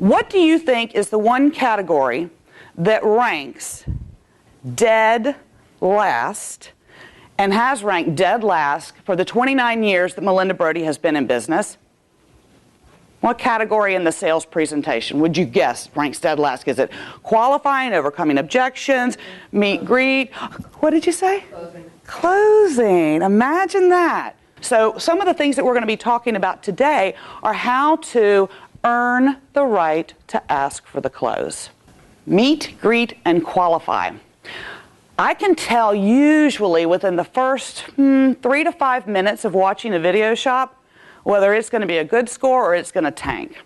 What do you think is the one category that ranks dead last and has ranked dead last for the 29 years that Melinda Brody has been in business? What category in the sales presentation would you guess ranks dead last? Is it qualifying, overcoming objections, meet, greet? What did you say? Closing. Closing. Imagine that. So some of the things that we're going to be talking about today are how to earn the right to ask for the close. Meet, greet, and qualify. I can tell usually within the first 3 to 5 minutes of watching a video shop whether it's going to be a good score or it's going to tank.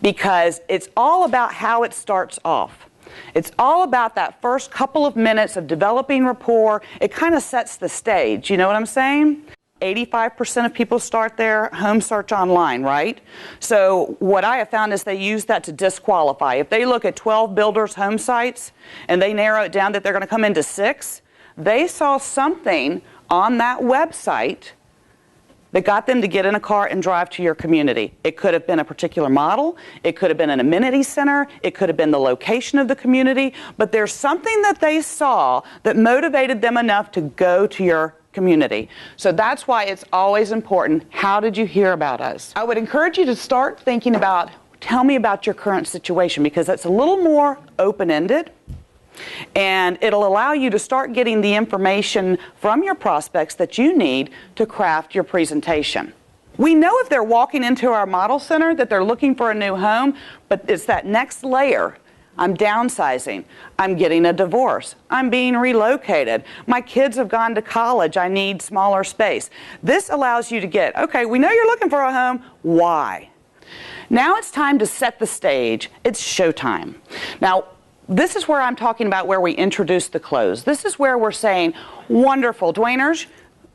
Because it's all about how it starts off. It's all about that first couple of minutes of developing rapport. It kind of sets the stage, you know what I'm saying? 85% of people start their home search online, right? So what I have found is they use that to disqualify. If they look at 12 builders' home sites and they narrow it down that they're going to come into 6, they saw something on that website that got them to get in a car and drive to your community. It could have been a particular model, it could have been an amenity center, it could have been the location of the community, but there's something that they saw that motivated them enough to go to your community. So that's why it's always important, how did you hear about us? I would encourage you to start thinking about, tell me about your current situation, because that's a little more open-ended. And it'll allow you to start getting the information from your prospects that you need to craft your presentation. We know if they're walking into our model center that they're looking for a new home, but it's that next layer. I'm downsizing. I'm getting a divorce. I'm being relocated. My kids have gone to college. I need smaller space. This allows you to get, okay, we know you're looking for a home. Why? Now it's time to set the stage. It's showtime. Now, this is where I'm talking about where we introduce the close. This is where we're saying, wonderful, Dwainers,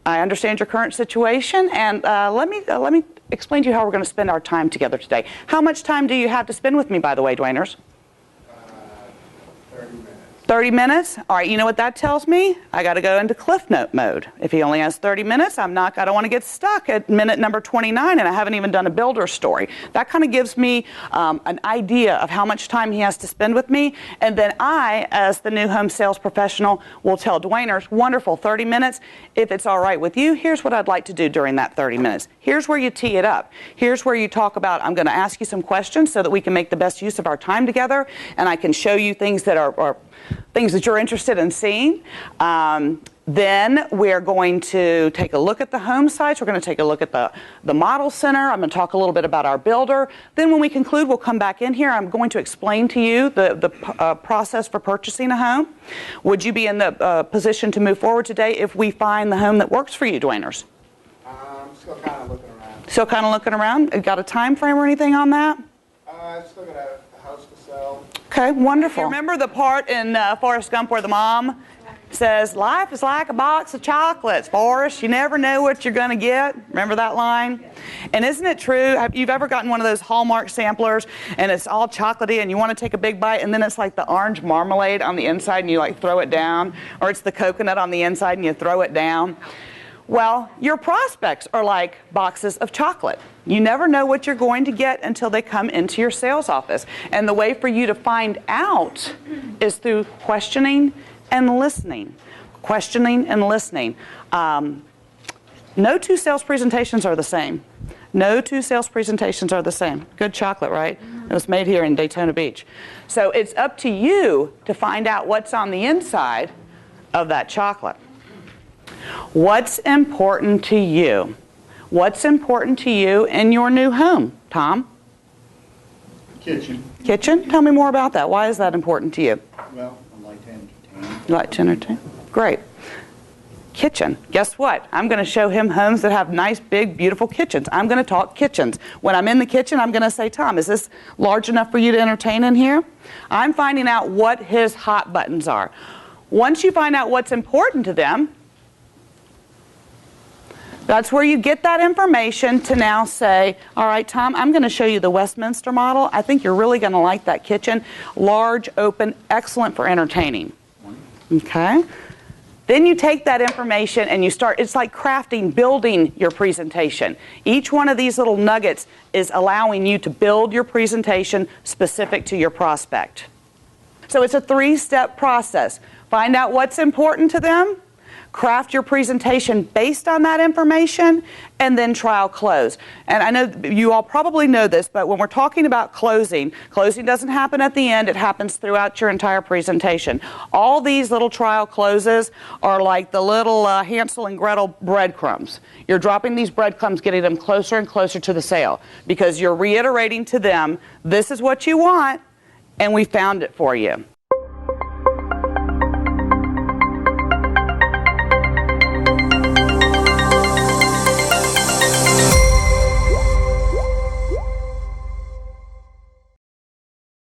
I understand your current situation, and let me explain to you how we're going to spend our time together today. How much time do you have to spend with me, by the way, Dwainers? 30 minutes. 30 minutes? All right, you know what that tells me? I got to go into Cliff Note mode. If he only has 30 minutes, I don't want to get stuck at minute number 29 and I haven't even done a builder story. That kind of gives me an idea of how much time he has to spend with me. And then I, as the new home sales professional, will tell Dwainers, wonderful, 30 minutes. If it's all right with you, here's what I'd like to do during that 30 minutes. Here's where you tee it up. Here's where you talk about, I'm going to ask you some questions so that we can make the best use of our time together, and I can show you things that are things that you're interested in seeing. Then we're going to take a look at the home sites. We're going to take a look at the model center. I'm going to talk a little bit about our builder. Then when we conclude, we'll come back in here. I'm going to explain to you the process for purchasing a home. Would you be in the position to move forward today if we find the home that works for you, Dwainers? I'm still kind of looking around. Still kind of looking around? Got a time frame or anything on that? I'm still got a house to sell. Okay, wonderful. You remember the part in Forrest Gump where the mom says, life is like a box of chocolates, Forrest. You never know what you're going to get. Remember that line? And isn't it true? Have you ever gotten one of those Hallmark samplers and it's all chocolatey and you want to take a big bite and then it's like the orange marmalade on the inside and you like throw it down? Or it's the coconut on the inside and you throw it down? Well, your prospects are like boxes of chocolate. You never know what you're going to get until they come into your sales office. And the way for you to find out is through questioning and listening. Questioning and listening. No two sales presentations are the same. No two sales presentations are the same. Good chocolate, right? It was made here in Daytona Beach. So it's up to you to find out what's on the inside of that chocolate. What's important to you? What's important to you in your new home, Tom? Kitchen. Kitchen? Tell me more about that. Why is that important to you? Well, I like to entertain. You like to entertain? Great. Kitchen. Guess what? I'm going to show him homes that have nice, big, beautiful kitchens. I'm going to talk kitchens. When I'm in the kitchen, I'm going to say, Tom, is this large enough for you to entertain in here? I'm finding out what his hot buttons are. Once you find out what's important to them, that's where you get that information to now say, all right, Tom, I'm going to show you the Westminster model. I think you're really going to like that kitchen. Large, open, excellent for entertaining. Okay? Then you take that information and you start, it's like crafting, building your presentation. Each one of these little nuggets is allowing you to build your presentation specific to your prospect. So it's a 3-step process. Find out what's important to them, craft your presentation based on that information, and then trial close. And I know you all probably know this, but when we're talking about closing doesn't happen at the end, it happens throughout your entire presentation. All these little trial closes are like the little Hansel and Gretel breadcrumbs. You're dropping these breadcrumbs, getting them closer and closer to the sale, because you're reiterating to them, this is what you want, and we found it for you.